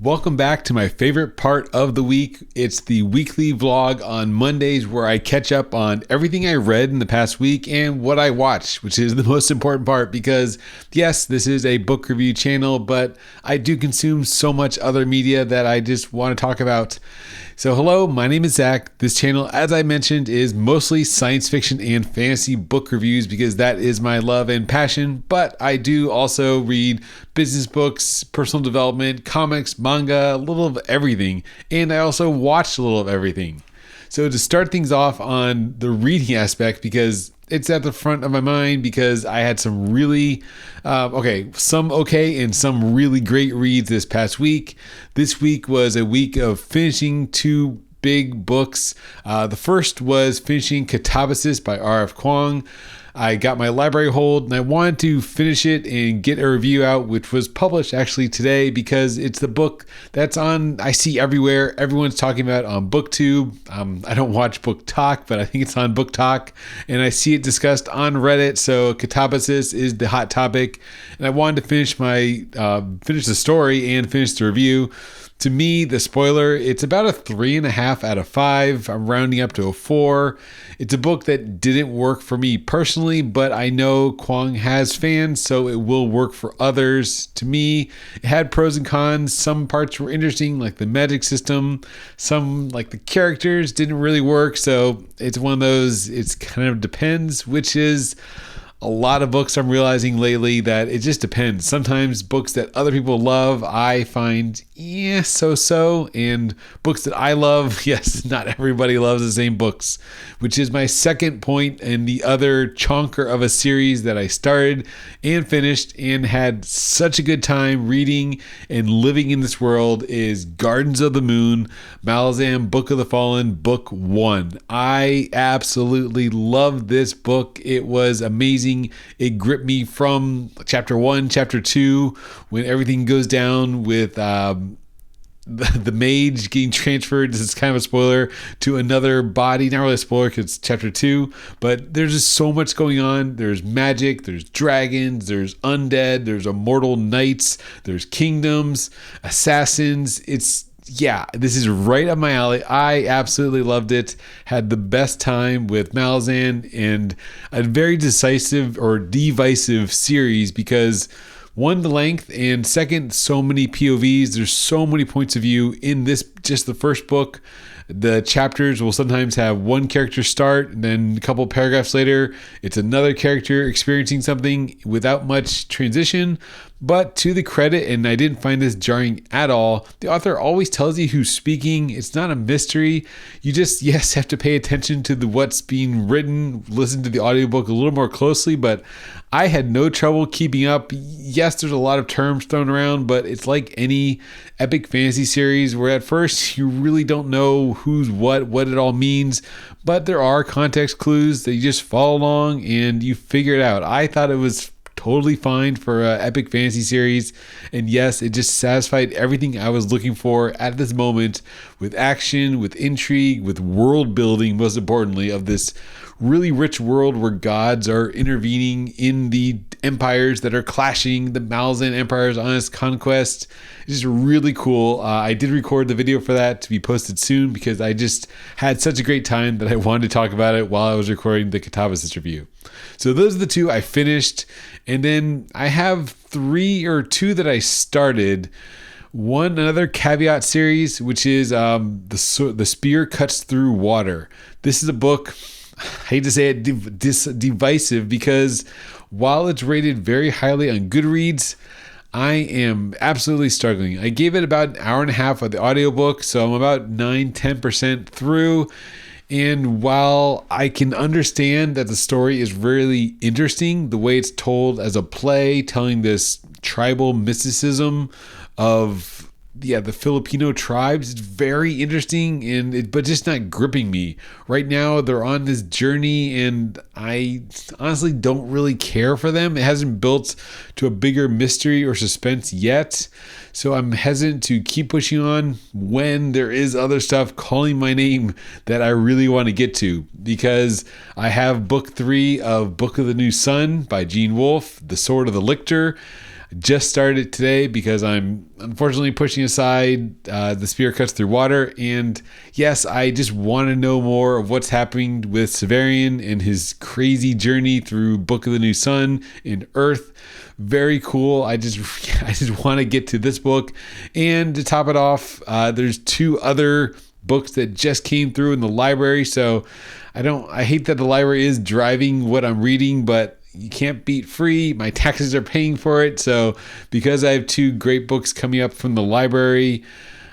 Welcome back to my favorite part of the week. It's the weekly vlog on Mondays where I catch up on everything I read in the past week and what I watched, which is the most important part because, yes, this is a book review channel, but I do consume so much other media that I just want to talk about. So hello, my name is Zach. This channel, as I mentioned, is mostly science fiction and fantasy book reviews because that is my love and passion, but I do also read business books, personal development, comics, manga, a little of everything, and I also watch a little of everything. So to start things off on the reading aspect, because it's at the front of my mind because I had some really, some okay and some really great reads this past week. This week was a week of finishing two big books. The first was finishing Katabasis by RF Kuang. I got my library hold and I wanted to finish it and get a review out, which was published actually today because it's the book that's I see everywhere. Everyone's talking about it on BookTube. I don't watch Book Talk, but I think it's on Book Talk and I see it discussed on Reddit. So Katabasis is the hot topic and I wanted to finish finish the story and finish the review. To me, the spoiler, it's about a 3.5 out of 5. I'm rounding up to a 4. It's a book that didn't work for me personally, but I know Kuang has fans, so it will work for others. To me, it had pros and cons. Some parts were interesting, like the magic system. Some, like the characters, didn't really work. So it's one of those, it's kind of depends, which is a lot of books I'm realizing lately that it just depends. Sometimes books that other people love, I find, so-so. And books that I love, yes, not everybody loves the same books, which is my second point and the other chonker of a series that I started and finished and had such a good time reading and living in this world is Gardens of the Moon, Malazan, Book of the Fallen, Book 1. I absolutely loved this book. It was amazing. It gripped me from chapter 1, chapter 2, when everything goes down with the mage getting transferred. This is kind of a spoiler to another body. Not really a spoiler because it's chapter 2, but there's just so much going on. There's magic, there's dragons, there's undead, there's immortal knights, there's kingdoms, assassins. This is right up my alley. I absolutely loved it. Had the best time with Malazan and a very decisive or divisive series because one, the length, and second, so many POVs. There's so many points of view in this, just the first book. The chapters will sometimes have one character start, and then a couple paragraphs later, it's another character experiencing something without much transition. But to the credit, and I didn't find this jarring at all, the author always tells you who's speaking. It's not a mystery. You just, have to pay attention to what's being written, listen to the audiobook a little more closely, but I had no trouble keeping up. Yes, there's a lot of terms thrown around, but it's like any epic fantasy series where at first you really don't know who's what it all means, but there are context clues that you just follow along and you figure it out. I thought it was totally fine for an epic fantasy series, and yes, it just satisfied everything I was looking for at this moment, with action, with intrigue, with world building, most importantly, of this really rich world where gods are intervening in the empires that are clashing, the Malazan empires on its conquest. It's just really cool. I did record the video for that to be posted soon because I just had such a great time that I wanted to talk about it while I was recording the Katabasis review. So those are the two I finished, and then I have 3 or 2 that I started. Another caveat series, which is The Spear Cuts Through Water. This is a book, I hate to say it, divisive, because while it's rated very highly on Goodreads, I am absolutely struggling. I gave it about an hour and a half of the audiobook, so I'm about 9-10% through. And while I can understand that the story is really interesting, the way it's told as a play, telling this tribal mysticism of the Filipino tribes, it's very interesting, but just not gripping me. Right now, they're on this journey, and I honestly don't really care for them. It hasn't built to a bigger mystery or suspense yet, so I'm hesitant to keep pushing on when there is other stuff calling my name that I really want to get to, because I have book 3 of Book of the New Sun by Wolfe, The Sword of the Lictor. Just started it today because I'm unfortunately pushing aside The Spear Cuts Through Water. And yes, I just want to know more of what's happening with Severian and his crazy journey through Book of the New Sun and Earth. Very cool. I just want to get to this book. And to top it off, there's 2 other books that just came through in the library. So I hate that the library is driving what I'm reading, but you can't beat free. My taxes are paying for it. So because I have 2 great books coming up from the library,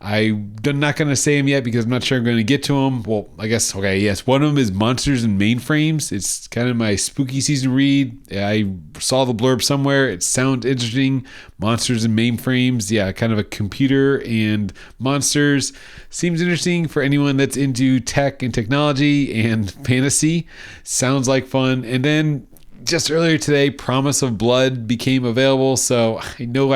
I'm not going to say them yet because I'm not sure I'm going to get to them. Well, I guess, okay, yes. One of them is Monsters and Mainframes. It's kind of my spooky season read. I saw the blurb somewhere. It sounds interesting. Monsters and Mainframes. Yeah, kind of a computer and monsters. Seems interesting for anyone that's into tech and technology and fantasy. Sounds like fun. And then just earlier today, Promise of Blood became available. So I know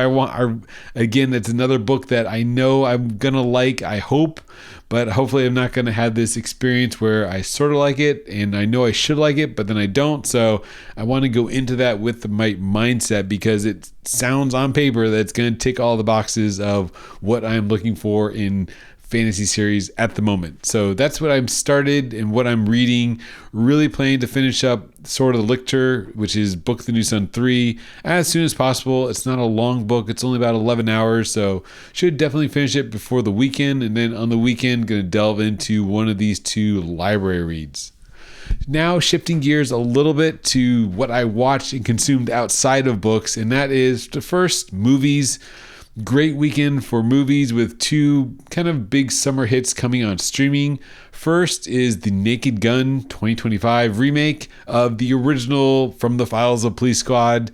again, it's another book that I know I'm going to like, I hope, but hopefully I'm not going to have this experience where I sort of like it and I know I should like it, but then I don't. So I want to go into that with the right mindset because it sounds on paper that it's going to tick all the boxes of what I'm looking for in fantasy series at the moment. So that's what I'm started and what I'm reading. Really planning to finish up Sword of the Lictor, which is Book of the New Sun 3, as soon as possible. It's not a long book. It's only about 11 hours, so should definitely finish it before the weekend. And then on the weekend, going to delve into one of these 2 library reads. Now shifting gears a little bit to what I watched and consumed outside of books, and that is the first movies. Great weekend for movies with 2 kind of big summer hits coming on streaming. First is the Naked Gun 2025 remake of the original From the Files of Police Squad.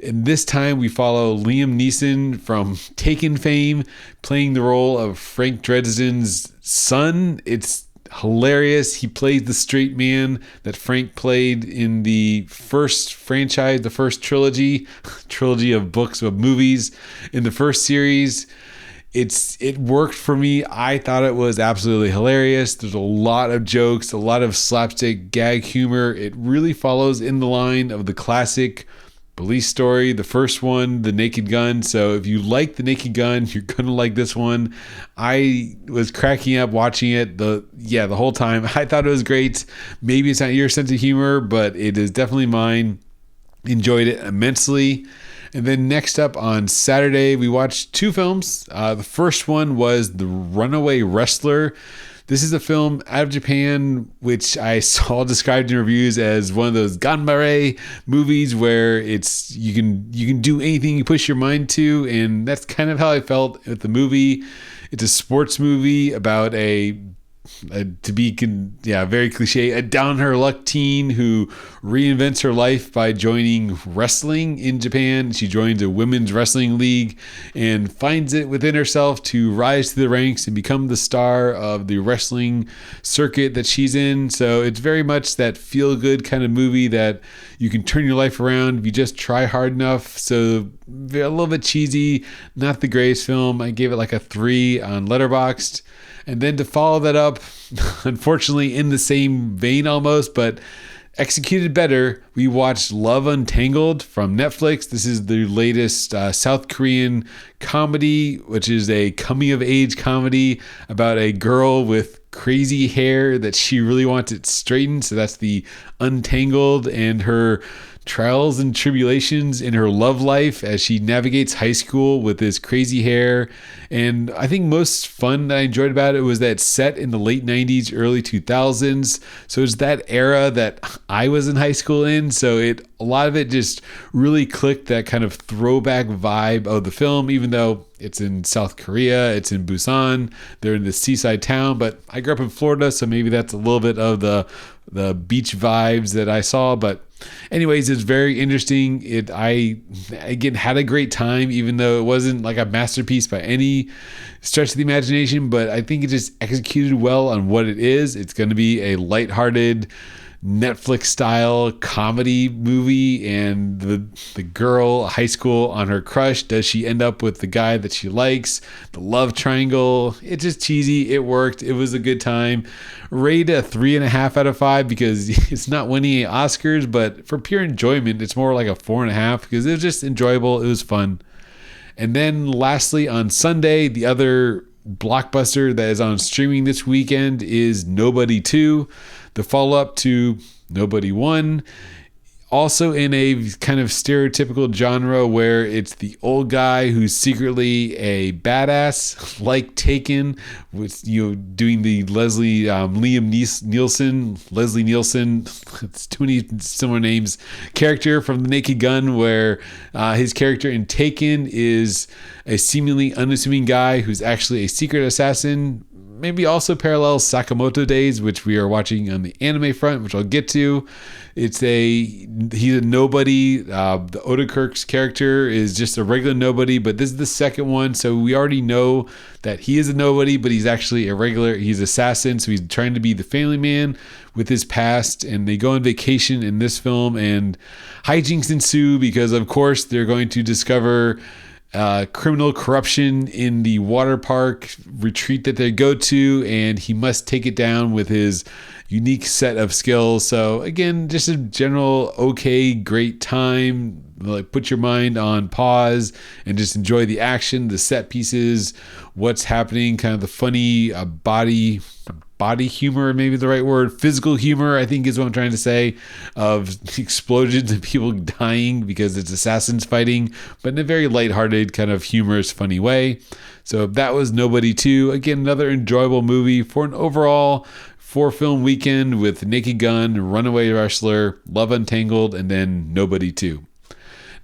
And this time we follow Liam Neeson from Taken fame playing the role of Frank Dresden's son. It's hilarious. He plays the straight man that Frank played in the first franchise, the first trilogy of books, of movies in the first series. It worked for me. I thought it was absolutely hilarious. There's a lot of jokes, a lot of slapstick gag humor. It really follows in the line of the classic police story, the first one, The Naked Gun. So if you like The Naked Gun, you're gonna like this one. I was cracking up watching it the whole time. I thought it was great. Maybe it's not your sense of humor, but it is definitely mine. Enjoyed it immensely. And then next up on Saturday, we watched 2 films. The first one was The Runaway Wrestler. This is a film out of Japan, which I saw described in reviews as one of those ganbare movies where you can do anything you push your mind to, and that's kind of how I felt with the movie. It's a sports movie about very cliche, a down her luck teen who reinvents her life by joining wrestling in Japan. She joins a women's wrestling league and finds it within herself to rise to the ranks and become the star of the wrestling circuit that she's in. So it's very much that feel-good kind of movie that you can turn your life around if you just try hard enough. So a little bit cheesy, not the greatest film. I gave it like a 3 on Letterboxd. And then to follow that up, unfortunately in the same vein almost, but executed better, we watched Love Untangled from Netflix. This is the latest South Korean comedy, which is a coming-of-age comedy about a girl with crazy hair that she really wants it straightened. So that's the Untangled, and her trials and tribulations in her love life as she navigates high school with this crazy hair. And I think most fun that I enjoyed about it was that it's set in the late 90s, early 2000s. So it's that era that I was in high school in. So a lot of it just really clicked, that kind of throwback vibe of the film, even though it's in South Korea, it's in Busan, they're in this seaside town. But I grew up in Florida, so maybe that's a little bit of the beach vibes that I saw. But anyways, it's very interesting. I again had a great time, even though it wasn't like a masterpiece by any stretch of the imagination, but I think it just executed well on what it is. It's going to be a lighthearted Netflix style comedy movie, and the girl, high school, on her crush. Does she end up with the guy that she likes? The love triangle. It's just cheesy. It worked. It was a good time. Rated a 3.5 out of 5 because it's not winning any Oscars, but for pure enjoyment, it's more like a 4.5 because it was just enjoyable. It was fun. And then lastly, on Sunday, the other blockbuster that is on streaming this weekend is Nobody 2, the follow-up to Nobody 1. Also in a kind of stereotypical genre where it's the old guy who's secretly a badass, like Taken, with doing the Leslie Nielsen, it's too many similar names, character from The Naked Gun, where his character in Taken is a seemingly unassuming guy who's actually a secret assassin. Maybe also parallels Sakamoto Days, which we are watching on the anime front, which I'll get to. He's a nobody. The Odakirk's character is just a regular nobody, but this is the second one, so we already know that he is a nobody, but he's actually a regular. He's an assassin, so he's trying to be the family man with his past, and they go on vacation in this film, and hijinks ensue because, of course, they're going to discover criminal corruption in the water park retreat that they go to, and he must take it down with his unique set of skills. So again, just a general okay, great time. Like, put your mind on pause and just enjoy the action, the set pieces, what's happening, kind of the funny body humor, maybe the right word, physical humor, I think is what I'm trying to say, of explosions and people dying because it's assassins fighting, but in a very lighthearted, kind of humorous, funny way. So that was Nobody 2. Again, another enjoyable movie for an overall 4-film weekend with Naked Gun, Runaway Wrestler, Love Untangled, and then Nobody 2.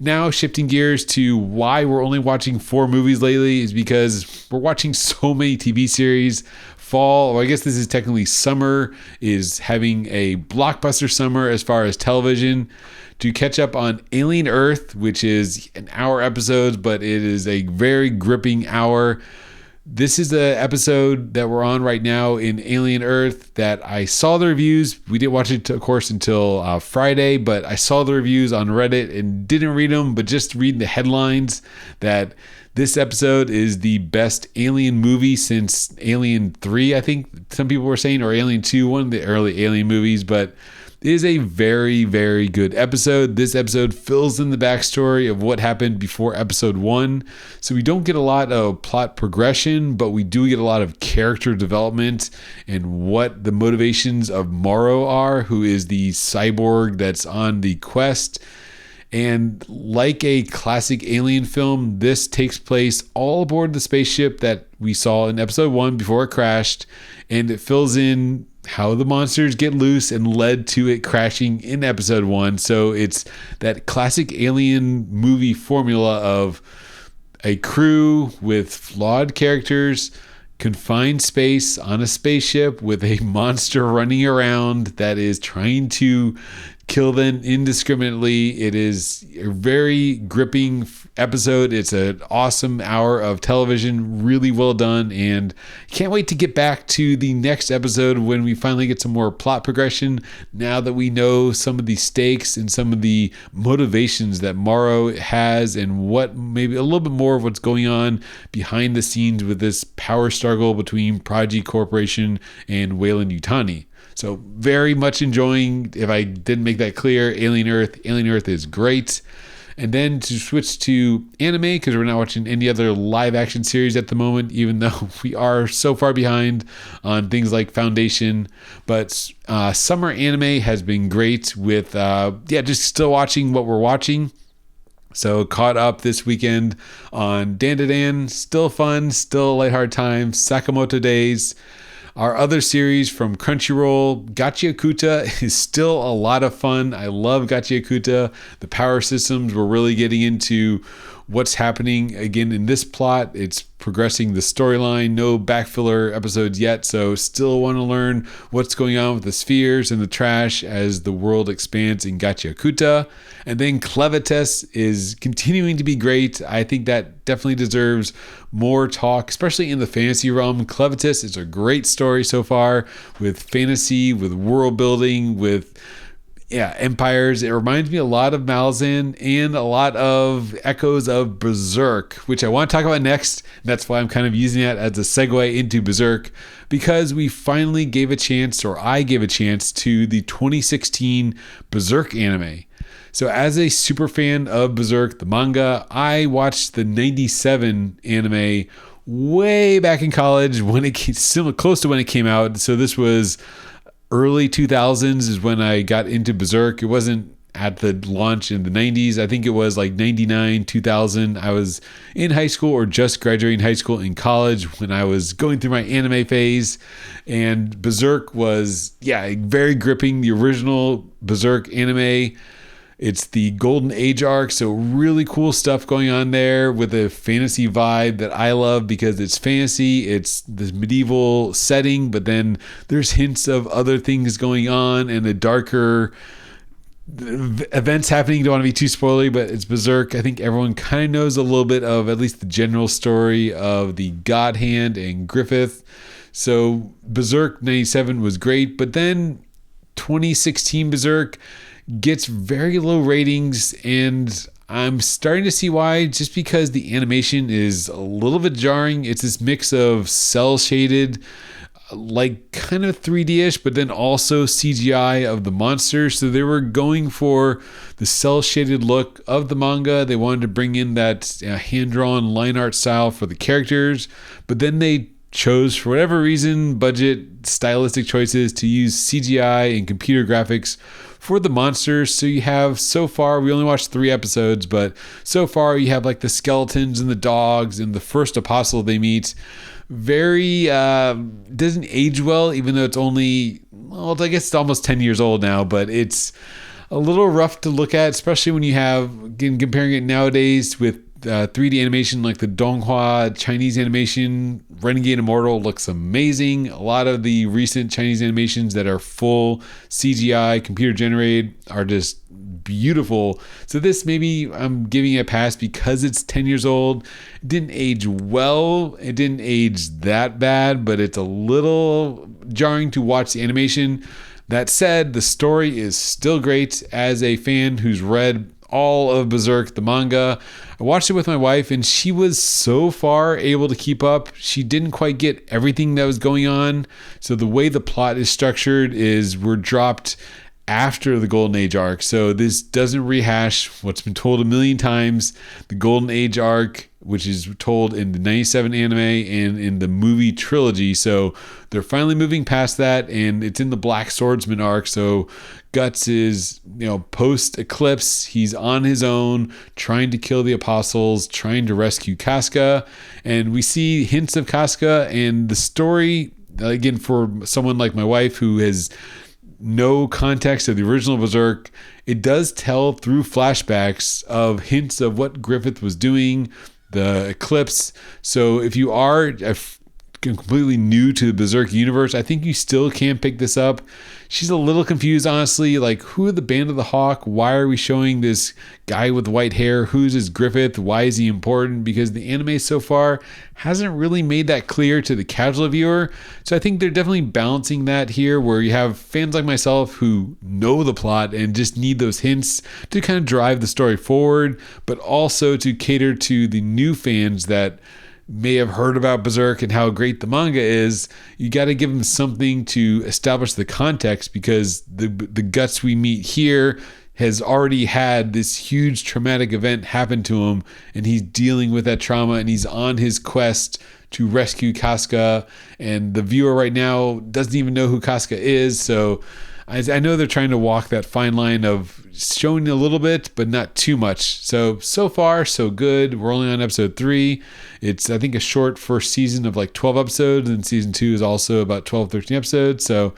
Now, shifting gears to why we're only watching 4 movies lately is because we're watching so many TV series. Fall, or I guess this is technically summer, is having a blockbuster summer as far as television. To catch up on Alien Earth, which is an hour episode, but it is a very gripping hour. This is the episode that we're on right now in Alien Earth that I saw the reviews. We didn't watch it, of course, until Friday, but I saw the reviews on Reddit and didn't read them, but just read the headlines that this episode is the best Alien movie since Alien 3, I think some people were saying, or Alien 2, one of the early Alien movies, but it is a very, very good episode. This episode fills in the backstory of what happened before episode 1. So we don't get a lot of plot progression, but we do get a lot of character development and what the motivations of Morrow are, who is the cyborg that's on the quest. And like a classic Alien film, this takes place all aboard the spaceship that we saw in episode 1 before it crashed, and it fills in how the monsters get loose and led to it crashing in episode 1. So it's that classic Alien movie formula of a crew with flawed characters, confined space on a spaceship with a monster running around that is trying to kill them indiscriminately. It is a very gripping episode. It's an awesome hour of television, really well done, and can't wait to get back to the next episode when we finally get some more plot progression, now that we know some of the stakes and some of the motivations that Morrow has, and what maybe a little bit more of what's going on behind the scenes with this power struggle between Prodigy Corporation and Weyland-Yutani. So very much enjoying, if I didn't make that clear, Alien Earth. Alien Earth is great. And then to switch to anime, because we're not watching any other live action series at the moment, even though we are so far behind on things like Foundation. But summer anime has been great with, just still watching what we're watching. So caught up this weekend on DanDaDan. Still fun, still a lighthearted time. Sakamoto Days. Our other series from Crunchyroll, Gachiakuta, is still a lot of fun. I love Gachiakuta. The power systems, we're really getting into what's happening again in this plot. It's progressing the storyline, no backfiller episodes yet, so still want to learn what's going on with the spheres and the trash as the world expands in Gachiakuta. And then Clevatess is continuing to be great. I think that definitely deserves more talk, especially in the fantasy realm. Clevatess is a great story so far, with fantasy, with world building, with empires. It reminds me a lot of Malazan and a lot of echoes of Berserk, which I want to talk about next. That's why I'm kind of using that as a segue into Berserk, because we finally gave a chance, or I gave a chance, to the 2016 Berserk anime. So as a super fan of Berserk, the manga, I watched the 97 anime way back in college when it came, close to when it came out. So this was early 2000s is when I got into Berserk. It wasn't at the launch in the 90s. I think it was like 99, 2000. I was in high school or just graduating high school in college when I was going through my anime phase. And Berserk was, very gripping. The original Berserk anime. It's the Golden Age arc, so really cool stuff going on there with a fantasy vibe that I love because it's fantasy, it's this medieval setting, but then there's hints of other things going on and a darker events happening. Don't want to be too spoilery, but it's Berserk. I think everyone kind of knows a little bit of at least the general story of the God Hand and Griffith. So Berserk 97 was great, but then 2016 Berserk gets very low ratings, and I'm starting to see why, just because the animation is a little bit jarring. It's this mix of cell shaded, like kind of 3D-ish, but then also CGI of the monsters. So they were going for the cell shaded look of the manga. They wanted to bring in that hand-drawn line art style for the characters, but then they chose, for whatever reason, budget, stylistic choices, to use CGI and computer graphics for the monsters. So you have, so far, we only watched 3 episodes, but so far you have like the skeletons and the dogs and the first apostle they meet. Very, doesn't age well, even though it's only, well, I guess it's almost 10 years old now, but it's a little rough to look at, especially when you have, again, comparing it nowadays with 3D animation like the Donghua Chinese animation. Renegade Immortal looks amazing. A lot of the recent Chinese animations that are full CGI, computer generated, are just beautiful. So this, maybe I'm giving it a pass because it's 10 years old. It didn't age well. It didn't age that bad, but it's a little jarring to watch the animation. That said, the story is still great. As a fan who's read all of Berserk, the manga, I watched it with my wife, and she was so far able to keep up. She didn't quite get everything that was going on. So the way the plot is structured is we're dropped after the Golden Age arc. So this doesn't rehash what's been told a million times. The Golden Age arc, which is told in the 97 anime and in the movie trilogy. So they're finally moving past that, and it's in the Black Swordsman arc. So Guts is, post Eclipse, he's on his own, trying to kill the apostles, trying to rescue Casca. And we see hints of Casca, and the story, again, for someone like my wife who has no context of the original Berserk, it does tell through flashbacks of hints of what Griffith was doing, the Eclipse. So if you are completely new to the Berserk universe, I think you still can pick this up. She's a little confused, honestly, like, who are the Band of the Hawk? Why are we showing this guy with white hair? Who's this Griffith? Why is he important? Because the anime so far hasn't really made that clear to the casual viewer. So I think they're definitely balancing that here, where you have fans like myself who know the plot and just need those hints to kind of drive the story forward, but also to cater to the new fans that may have heard about Berserk and how great the manga is. You got to give them something to establish the context, because the Guts we meet here has already had this huge traumatic event happen to him, and he's dealing with that trauma, and he's on his quest to rescue Casca, and the viewer right now doesn't even know who Casca is. So I know they're trying to walk that fine line of showing a little bit, but not too much. So far, so good. We're only on episode 3. It's, I think, a short first season of like 12 episodes, and season 2 is also about 12, 13 episodes. So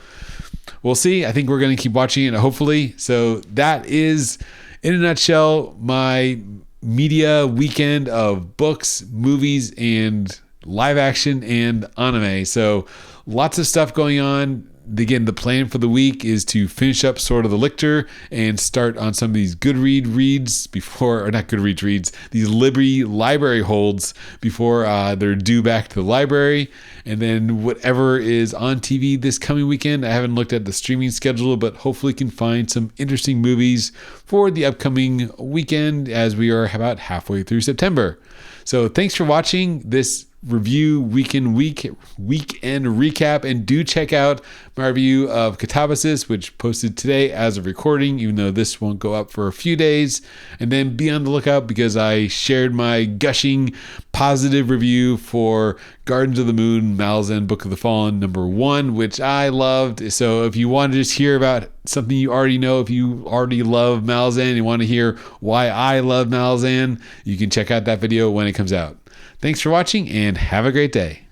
we'll see. I think we're going to keep watching it, hopefully. So that is, in a nutshell, my media weekend of books, movies, and live action and anime. So lots of stuff going on. Again, the plan for the week is to finish up Sword of the Lictor and start on some of these Goodreads reads before, or not Goodreads reads, these Libby library holds before they're due back to the library. And then whatever is on TV this coming weekend, I haven't looked at the streaming schedule, but hopefully can find some interesting movies for the upcoming weekend as we are about halfway through September. So thanks for watching this review weekend recap, and do check out my review of Katabasis, which posted today as of recording, even though this won't go up for a few days. And then be on the lookout because I shared my gushing positive review for Gardens of the Moon Malazan Book of the Fallen #1, which I loved. So if you want to just hear about something you already know, if you already love Malazan and you want to hear why I love Malazan, you can check out that video when it comes out. Thanks for watching and have a great day.